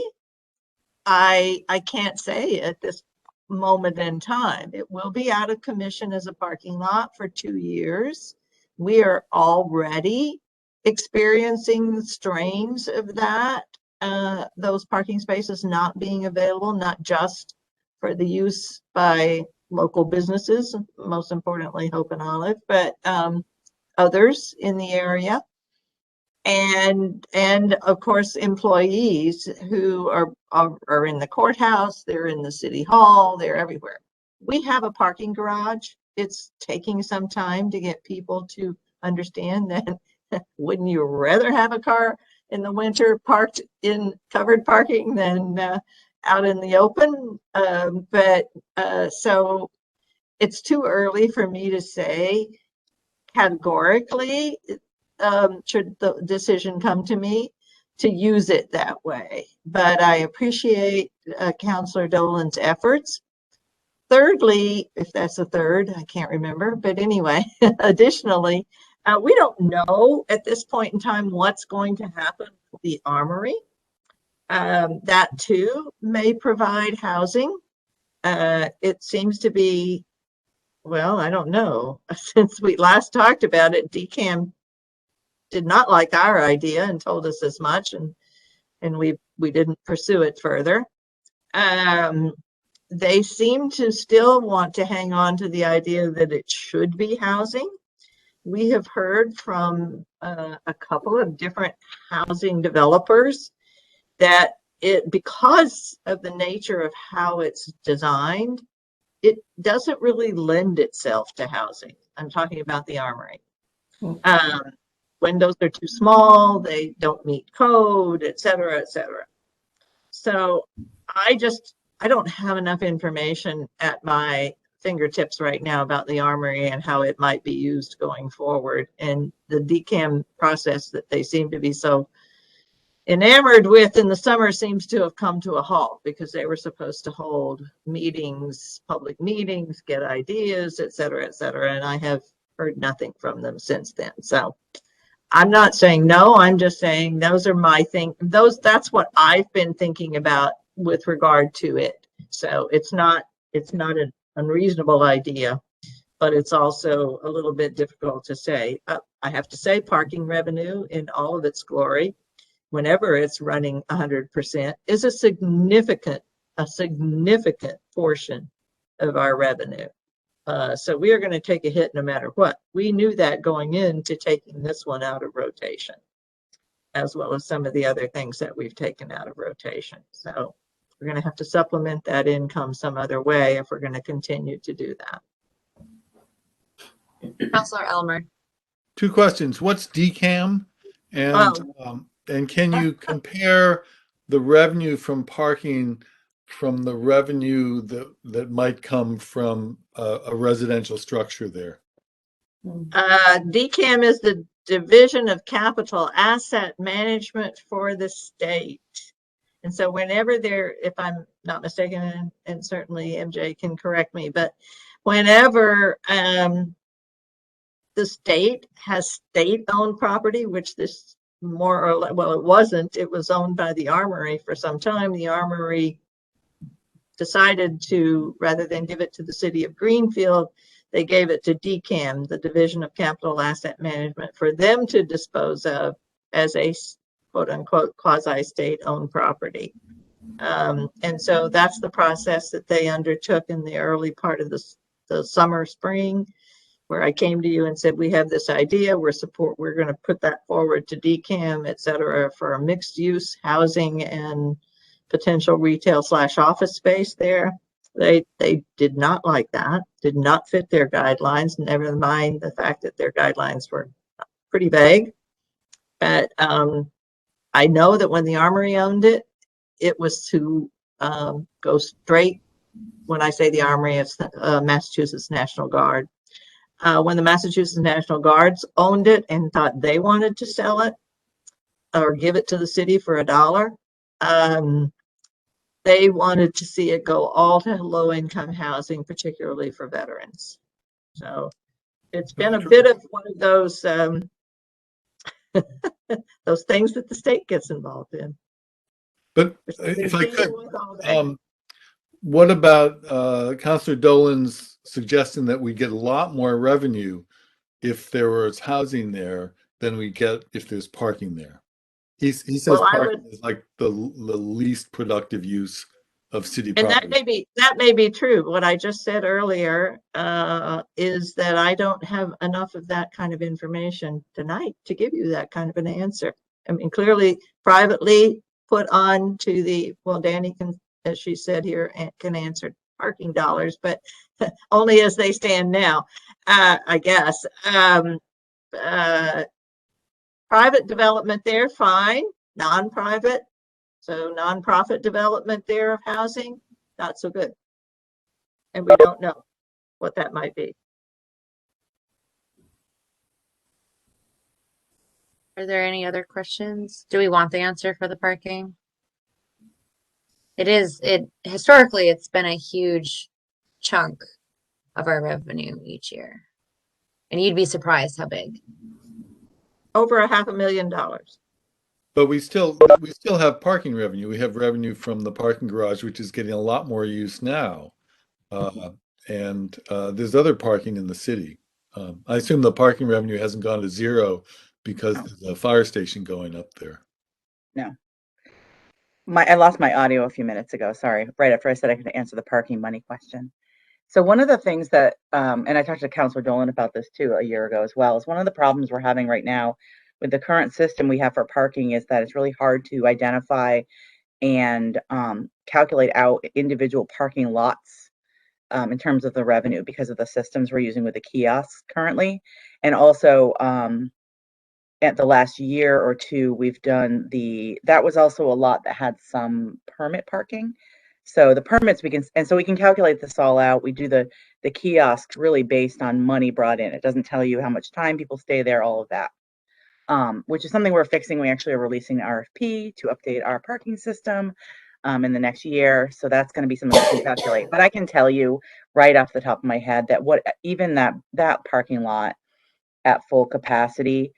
Speaker 7: I can't say at this moment in time. It will be out of commission as a parking lot for 2 years. We are already experiencing the strains of that, those parking spaces not being available, not just for the use by local businesses, most importantly Hope and Olive, but others in the area. And of course, employees who are in the courthouse, they're in the city hall, they're everywhere. We have a parking garage. It's taking some time to get people to understand that wouldn't you rather have a car in the winter parked in covered parking than out in the open? So it's too early for me to say categorically, should the decision come to me, to use it that way. But I appreciate Councilor Dolan's efforts. Thirdly, if that's a third, I can't remember, but anyway, additionally, we don't know at this point in time what's going to happen with the armory. That too may provide housing. It seems to be, well, I don't know. Since we last talked about it, DCAM did not like our idea and told us as much, and we didn't pursue it further. They seem to still want to hang on to the idea that it should be housing. We have heard from a couple of different housing developers that because of the nature of how it's designed, it doesn't really lend itself to housing. I'm talking about the armory. Windows are too small, they don't meet code, et cetera, et cetera. So I don't have enough information at my fingertips right now about the armory and how it might be used going forward. And the DCAM process that they seem to be so enamored with in the summer seems to have come to a halt because they were supposed to hold meetings, public meetings, get ideas, et cetera, and I have heard nothing from them since then. So I'm not saying no, I'm just saying those are my that's what I've been thinking about with regard to it. So it's not an unreasonable idea but it's also a little bit difficult to say. I have to say parking revenue in all of its glory, whenever it's running 100%, is a significant portion of our revenue. So we are going to take a hit no matter what. We knew that going into taking this one out of rotation, as well as some of the other things that we've taken out of rotation. So we're going to have to supplement that income some other way if we're going to continue to do that.
Speaker 1: Counselor Elmer.
Speaker 2: Two questions. What's DCAM? And can you compare the revenue from parking from the revenue that might come from a residential structure there?
Speaker 7: DCAM is the Division of Capital Asset Management for the state. And so whenever there, if I'm not mistaken, and certainly MJ can correct me, but whenever the state has state-owned property, which this more or less, well, it wasn't, it was owned by the Armory for some time. The Armory decided to, rather than give it to the city of Greenfield, they gave it to DCAM, the Division of Capital Asset Management, for them to dispose of as a quote unquote quasi-state owned property. And so that's the process that they undertook in the early part of the summer, spring, where I came to you and said, we have this idea, we're going to put that forward to DCAM, et cetera, for a mixed use housing and potential retail / office space there. They did not like that, did not fit their guidelines, never mind the fact that their guidelines were pretty vague. But I know that when the Armory owned it, it was to go straight. When I say the Armory, it's Massachusetts National Guard. When the Massachusetts National Guards owned it and thought they wanted to sell it or give it to the city for $1, they wanted to see it go all to low-income housing, particularly for veterans. So it's been a bit of one of those those things that the state gets involved in.
Speaker 2: But if I could, what about Councillor Dolan's suggestion that we get a lot more revenue if there was housing there than we get if there's parking there? He says parking is like the least productive use of city property.
Speaker 7: That may be true. What I just said earlier is that I don't have enough of that kind of information tonight to give you that kind of an answer. I mean, clearly, privately put on to the, well, Danny can, as she said here, can answer parking dollars, but only as they stand now, I guess. Private development there, fine. Non-private, so nonprofit development there of housing, not so good. And we don't know what that might be.
Speaker 1: Are there any other questions? Do we want the answer for the parking? Historically, it's been a huge chunk of our revenue each year. And you'd be surprised how big.
Speaker 7: Over $500,000.
Speaker 2: But we still have parking revenue. We have revenue from the parking garage, which is getting a lot more use now. And there's other parking in the city. I assume the parking revenue hasn't gone to zero because there's a fire station going up there.
Speaker 4: No. I lost my audio a few minutes ago. Sorry, right after I said I could answer the parking money question. So one of the things that, and I talked to Councilor Dolan about this too a year ago as well, is one of the problems we're having right now with the current system we have for parking is that it's really hard to identify and calculate out individual parking lots in terms of the revenue because of the systems we're using with the kiosks currently. And also at the last year or two, we've done that was also a lot that had some permit parking. So the permits we can calculate this all out. We do the kiosk really based on money brought in. It doesn't tell you how much time people stay there, all of that. Which is something we're fixing. We actually are releasing an RFP to update our parking system in the next year. So that's going to be something we can calculate. But I can tell you right off the top of my head that even that parking lot at full capacity,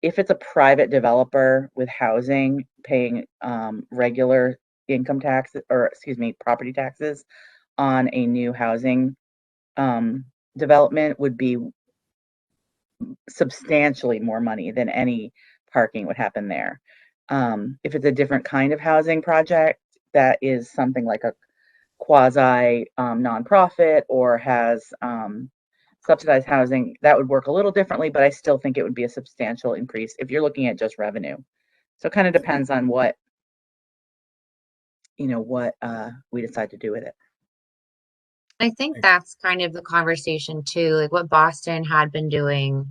Speaker 4: if it's a private developer with housing paying regular income tax, or excuse me, property taxes on a new housing development would be substantially more money than any parking would happen there. If it's a different kind of housing project that is something like a quasi nonprofit or has subsidized housing, that would work a little differently, but I still think it would be a substantial increase if you're looking at just revenue. So it kind of depends on what we decide to do with it.
Speaker 1: I think that's kind of the conversation too, like what Boston had been doing.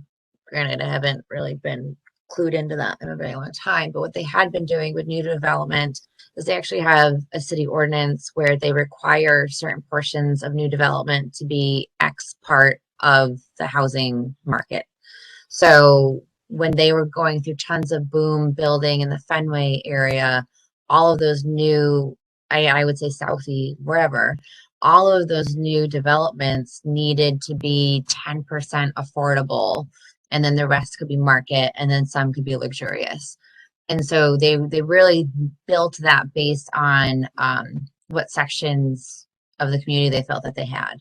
Speaker 1: Granted, I haven't really been clued into that in a very long time, but what they had been doing with new development is they actually have a city ordinance where they require certain portions of new development to be X part of the housing market. So when they were going through tons of boom building in the Fenway area, all of those new, I would say Southie, wherever, all of those new developments needed to be 10% affordable, and then the rest could be market, and then some could be luxurious. And so they really built that based on what sections of the community they felt that they had.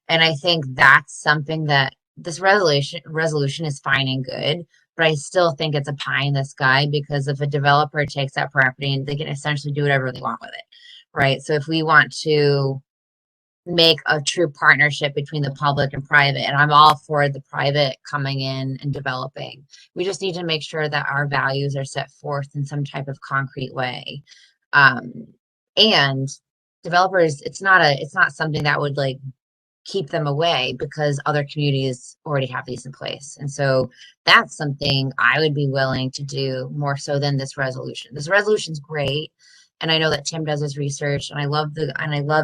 Speaker 1: And I think that's something that this resolution is fine and good, but I still think it's a pie in the sky because if a developer takes that property and they can essentially do whatever they want with it, right? So if we want to make a true partnership between the public and private, and I'm all for the private coming in and developing, we just need to make sure that our values are set forth in some type of concrete way. And developers, it's not something that would like keep them away because other communities already have these in place. And so that's something I would be willing to do more so than this resolution. This resolution's great. And I know that Tim does his research and I love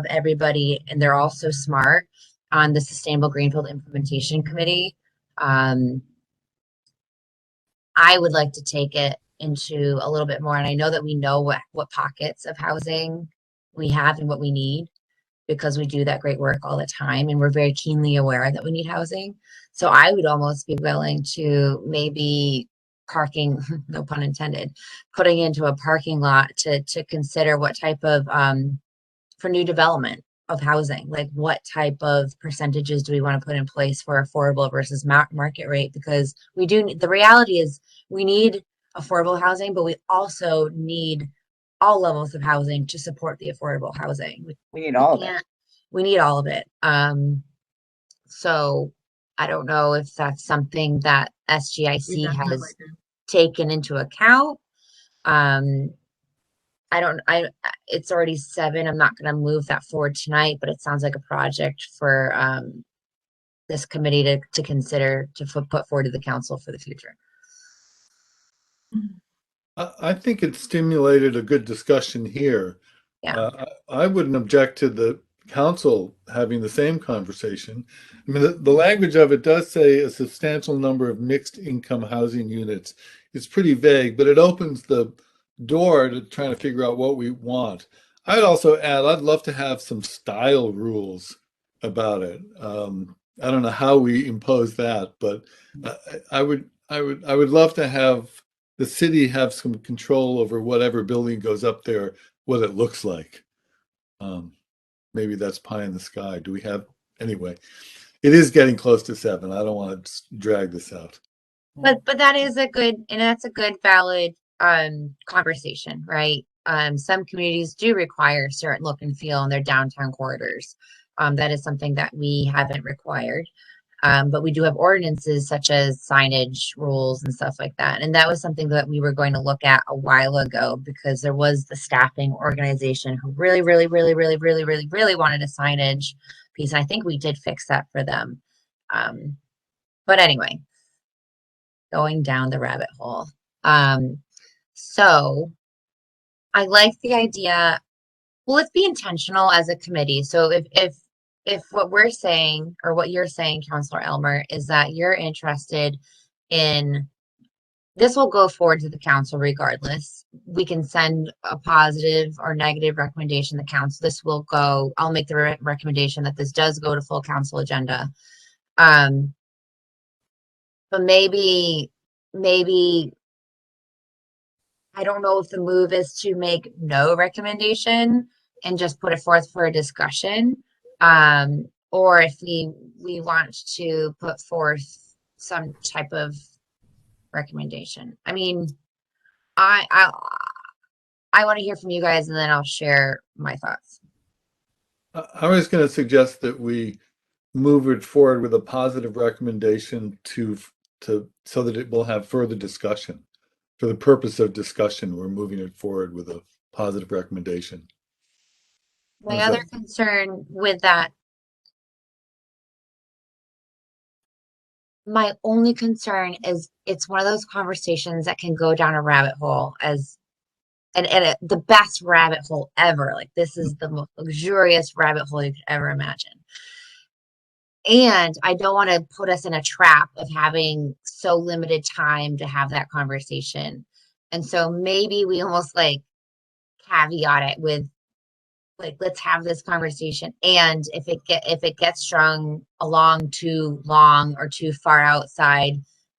Speaker 1: everybody and they're all so smart on the Sustainable Greenfield Implementation Committee. I would like to take it into a little bit more. And I know that we know what pockets of housing we have and what we need, because we do that great work all the time and we're very keenly aware that we need housing. So I would almost be willing to maybe parking, no pun intended, putting into a parking lot to consider what type of for new development of housing, like what type of percentages do we want to put in place for affordable versus market rate, because the reality is we need affordable housing, but we also need all levels of housing to support the affordable housing.
Speaker 4: We need all of it.
Speaker 1: We need all of it. So I don't know if that's something that SGIC has taken into account. It's already 7. I'm not going to move that forward tonight, but it sounds like a project for this committee to consider to put forward to the council for the future.
Speaker 2: I think it stimulated a good discussion here.
Speaker 1: Yeah.
Speaker 2: I wouldn't object to the council having the same conversation. I mean, the language of it does say a substantial number of mixed income housing units. It's pretty vague, but it opens the door to trying to figure out what we want. I'd also add, I'd love to have some style rules about it. I don't know how we impose that, but I would love to have the city have some control over whatever building goes up there, what it looks like. Maybe that's pie in the sky. Do we have, anyway, it is getting close to 7. I don't want to drag this out.
Speaker 1: But that's a good valid conversation, right? Some communities do require a certain look and feel in their downtown corridors. That is something that we haven't required. But we do have ordinances such as signage rules and stuff like that. And that was something that we were going to look at a while ago because there was the staffing organization who really, really, really, really, really, really, really wanted a signage piece. And I think we did fix that for them. But anyway, going down the rabbit hole. So I like the idea. Well, let's be intentional as a committee. So if what we're saying or what you're saying, Counselor Elmer, is that you're interested in this, will go forward to the council regardless. We can send a positive or negative recommendation to council. This will go, I'll make the recommendation that this does go to full council agenda. But maybe I don't know if the move is to make no recommendation and just put it forth for a discussion. or if we want to put forth some type of recommendation. I mean, I want to hear from you guys, and then I'll share my thoughts.
Speaker 2: I was going to suggest that we move it forward with a positive recommendation to so that it will have further discussion. For the purpose of discussion, we're moving it forward with a positive recommendation.
Speaker 1: My
Speaker 2: Is
Speaker 1: other
Speaker 2: that-
Speaker 1: concern with that, my only concern is it's one of those conversations that can go down a rabbit hole and the best rabbit hole ever. Like, this is the most luxurious rabbit hole you could ever imagine. And I don't want to put us in a trap of having so limited time to have that conversation. And so maybe we almost like caveat it with like, let's have this conversation. And if it gets strung along too long or too far outside,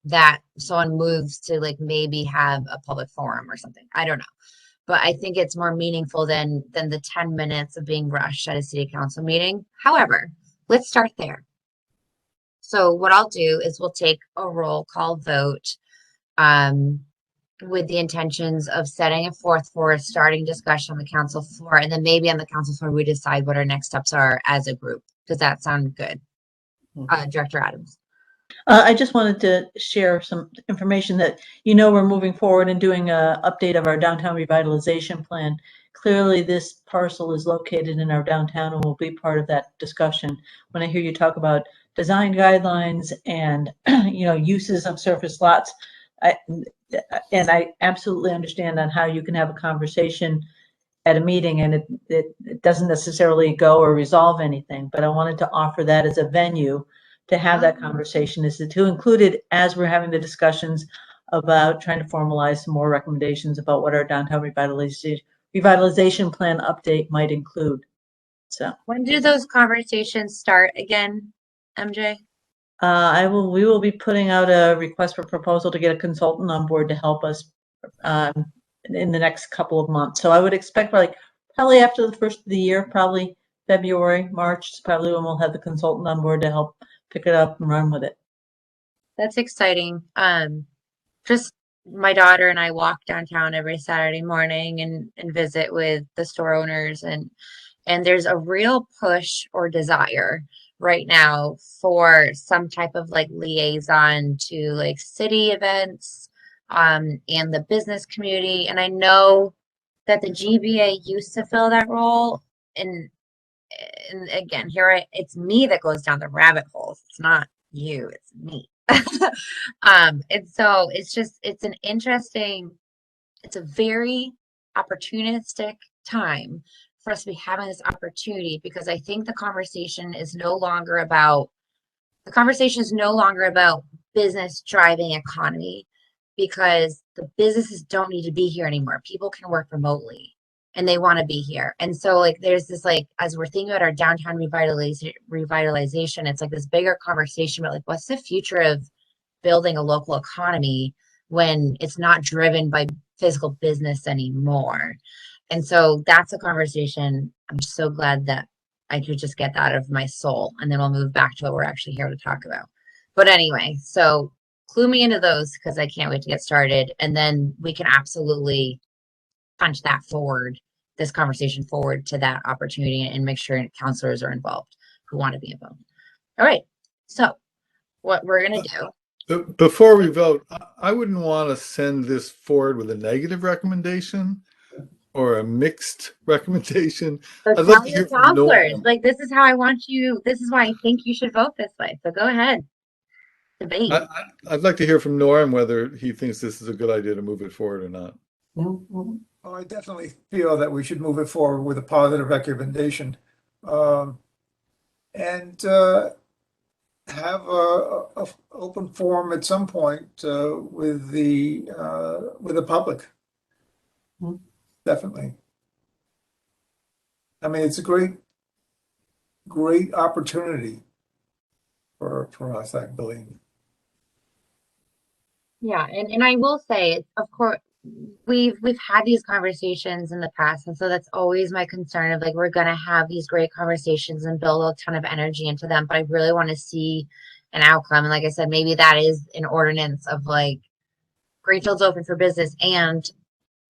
Speaker 1: that someone moves to like maybe have a public forum or something. I don't know. But I think it's more meaningful than the 10 minutes of being rushed at a city council meeting. However, let's start there. So what I'll do is we'll take a roll call vote with the intentions of setting it forth for a starting discussion on the council floor, and then maybe on the council floor we decide what our next steps are as a group. Does that sound good? Director Adams.
Speaker 6: I just wanted to share some information that, we're moving forward and doing a update of our downtown revitalization plan. Clearly, this parcel is located in our downtown and will be part of that discussion. When I hear you talk about design guidelines and, uses of surface lots, I absolutely understand on how you can have a conversation at a meeting and it doesn't necessarily go or resolve anything, but I wanted to offer that as a venue to have that conversation, is to include it as we're having the discussions about trying to formalize some more recommendations about what our downtown revitalization plan update might include. So
Speaker 1: When do those conversations start again, MJ?
Speaker 6: we will be putting out a request for proposal to get a consultant on board to help us in the next couple of months. So I would expect probably after the first of the year, probably February, March is probably when we'll have the consultant on board to help pick it up and run with it.
Speaker 1: That's exciting. Just my daughter and I walk downtown every Saturday morning and visit with the store owners, and there's a real push or desire right now for some type of like liaison to like city events and the business community. And I know that the GBA used to fill that role, and again, it's me that goes down the rabbit holes. It's not you, it's me. And so it's a very opportunistic time for us to be having this opportunity, because I think the conversation is no longer about business driving economy, because the businesses don't need to be here anymore. People can work remotely and they want to be here. And so like there's this, like, as we're thinking about our downtown revitalization, it's like this bigger conversation about like what's the future of building a local economy when it's not driven by physical business anymore. And so that's a conversation. I'm so glad that I could just get that out of my soul, and then we'll move back to what we're actually here to talk about. But anyway, so clue me into those, because I can't wait to get started, and then we can absolutely punch that forward, this conversation forward to that opportunity, and make sure counselors are involved who want to be involved. All right, so what we're gonna do.
Speaker 2: Before we vote, I wouldn't want to send this forward with a negative recommendation or a mixed recommendation.
Speaker 1: So
Speaker 2: I'd love
Speaker 1: tell
Speaker 2: to
Speaker 1: your
Speaker 2: hear from
Speaker 1: counselors,
Speaker 2: Norm.
Speaker 1: like, this is how I want you, this is why I think you should vote this way. So go ahead, debate.
Speaker 2: I'd like to hear from Norm whether he thinks this is a good idea to move it forward or not.
Speaker 3: No,
Speaker 5: Well, I definitely feel that we should move it forward with a positive recommendation. And have a open forum at some point with the public.
Speaker 3: Hmm.
Speaker 5: Definitely. I mean, it's a great opportunity for us, I believe.
Speaker 1: Yeah, and I will say, of course, we've had these conversations in the past, and so that's always my concern of like we're gonna have these great conversations and build a ton of energy into them, but I really want to see an outcome. And like I said, maybe that is an ordinance of like Greenfield's open for business, and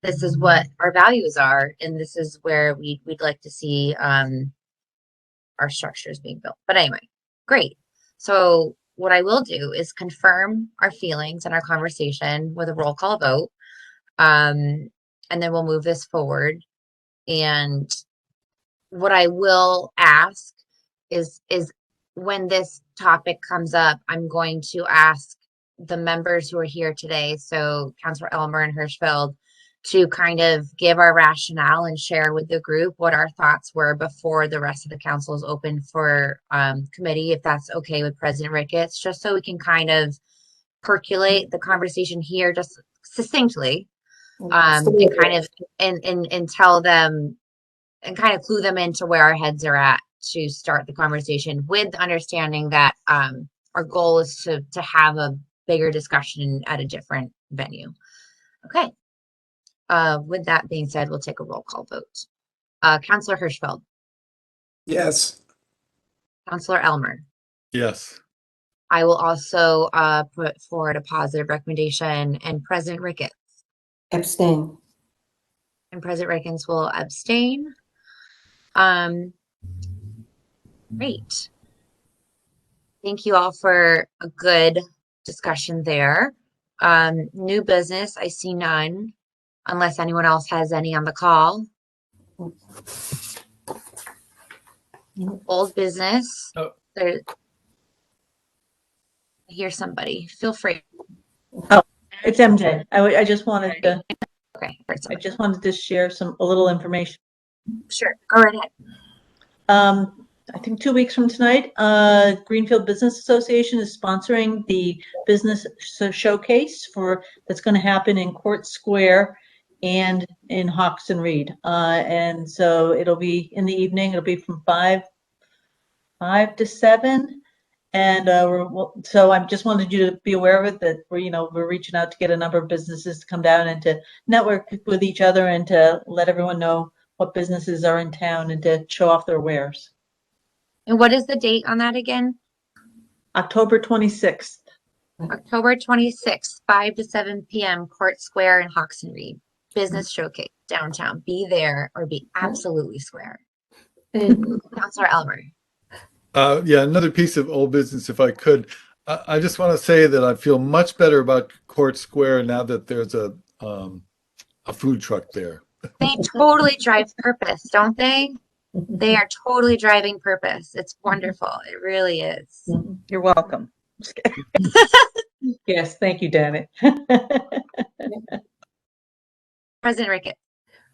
Speaker 1: this is what our values are, and this is where we'd like to see our structures being built. But anyway, great. So what I will do is confirm our feelings and our conversation with a roll call vote. And then we'll move this forward. And what I will ask is when this topic comes up, I'm going to ask the members who are here today, so Councilor Elmer and Hirschfeld, to kind of give our rationale and share with the group what our thoughts were before the rest of the council is open for committee, if that's okay with President Ricketts, just so we can kind of percolate the conversation here just succinctly, and kind of and tell them and kind of clue them into where our heads are at to start the conversation, with the understanding that our goal is to have a bigger discussion at a different venue. Okay. With that being said, we'll take a roll call vote. Councilor Hirschfeld.
Speaker 5: Yes.
Speaker 1: Councilor Elmer.
Speaker 2: Yes.
Speaker 1: I will also put forward a positive recommendation, and President Ricketts.
Speaker 3: Abstain.
Speaker 1: And President Ricketts will abstain. Great. Thank you all for a good discussion there. New business, I see none, unless anyone else has any on the call. Old business.
Speaker 2: Oh.
Speaker 1: There. I hear somebody. Feel free.
Speaker 6: It's MJ. I just wanted to,
Speaker 1: Okay.
Speaker 6: I just wanted to share a little information.
Speaker 1: Sure. Go right ahead.
Speaker 6: I think 2 weeks from tonight, Greenfield Business Association is sponsoring the business showcase that's going to happen in Court Square and in Hawks and Reed. And so it'll be in the evening. It'll be from 5 to 7. And so I just wanted you to be aware of it, that we're reaching out to get a number of businesses to come down and to network with each other and to let everyone know what businesses are in town and to show off their wares.
Speaker 1: And what is the date on that again?
Speaker 6: October 26th.
Speaker 1: October 26th, 5 to 7 p.m., Court Square in Hawks and Reed. Business showcase downtown. Be there or be absolutely square. Councilor Elmer.
Speaker 2: Yeah, another piece of old business, if I could. I just want to say that I feel much better about Court Square now that there's a food truck there.
Speaker 1: They totally drive purpose, don't they? They are totally driving purpose. It's wonderful. It really is.
Speaker 6: You're welcome. Yes, thank you, Janet.
Speaker 1: President Ricketts.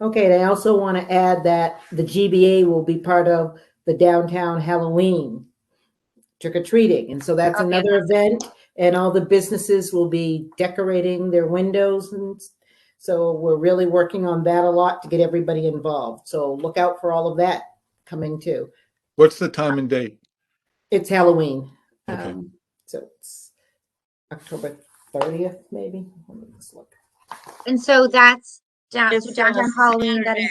Speaker 3: Okay, and I also want to add that the GBA will be part of the downtown Halloween trick-or-treating. And so that's another event, and all the businesses will be decorating their windows. And so we're really working on that a lot to get everybody involved. So look out for all of that coming too.
Speaker 2: What's the time and date?
Speaker 3: It's Halloween.
Speaker 2: Okay.
Speaker 3: So it's October 30th, maybe. Let me just look.
Speaker 1: And so that's
Speaker 6: It's
Speaker 1: so downtown Halloween.
Speaker 6: Saturday.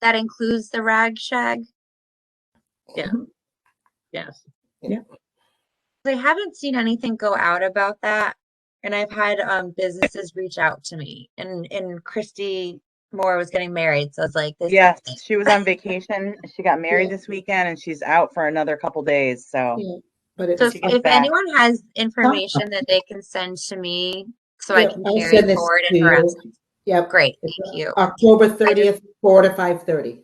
Speaker 1: That includes the rag shag.
Speaker 6: Yeah. Yes.
Speaker 1: I haven't seen anything go out about that, and I've had businesses reach out to me. And Christy Moore was getting married, so it's like this.
Speaker 8: Yes, she was on vacation. She got married this weekend, and she's out for another couple days. So,
Speaker 3: Yeah, but it's,
Speaker 1: So
Speaker 8: she gets
Speaker 1: if
Speaker 8: back.
Speaker 1: anyone has information that they can send to me, so I
Speaker 3: yeah,
Speaker 1: can
Speaker 3: I'll
Speaker 1: carry
Speaker 3: send
Speaker 1: it
Speaker 3: this
Speaker 1: forward
Speaker 3: to
Speaker 1: and harass.
Speaker 3: you. Yep.
Speaker 1: Great,
Speaker 3: It's
Speaker 1: thank you.
Speaker 3: October 30th, 4 to 5:30.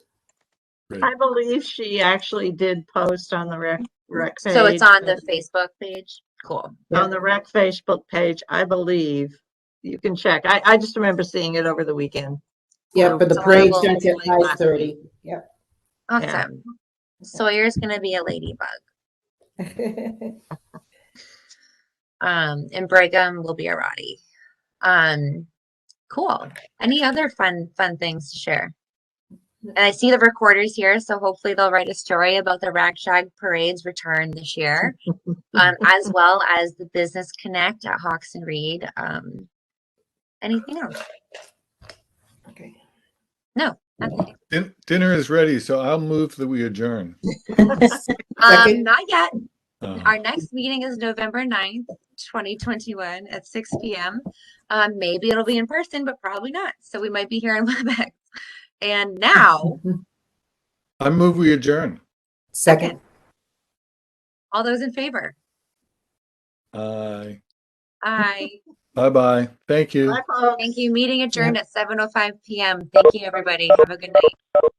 Speaker 7: I believe she actually did post on the rec page.
Speaker 1: So it's on the Facebook page. Cool.
Speaker 7: On the rec Facebook page, I believe. You can check. I just remember seeing it over the weekend.
Speaker 3: Yeah, but the
Speaker 1: So I
Speaker 3: parade
Speaker 1: will-
Speaker 3: starts at 5:30. Yep.
Speaker 1: Awesome. Sawyer's gonna be a ladybug. And Brigham will be a Roddy. Cool. Any other fun things to share? And I see the recorders here, so hopefully they'll write a story about the Rag Shag Parade's return this year, as well as the Business Connect at Hawks and Reed. Anything else?
Speaker 3: Okay.
Speaker 1: No, nothing.
Speaker 2: Dinner is ready, so I'll move that we adjourn.
Speaker 3: Second.
Speaker 1: Not yet.
Speaker 2: Uh,
Speaker 1: Our next meeting is November 9th, 2021 at 6 p.m. Maybe it'll be in person, but probably not. So we might be here in WebEx. And now,
Speaker 2: I move we adjourn.
Speaker 3: Second.
Speaker 1: all those in favor?
Speaker 2: Aye.
Speaker 1: Aye.
Speaker 2: Bye-bye. Thank you.
Speaker 7: Bye, folks.
Speaker 1: Thank you. Meeting adjourned at 7:05 p.m. Thank you, everybody. Have a good night.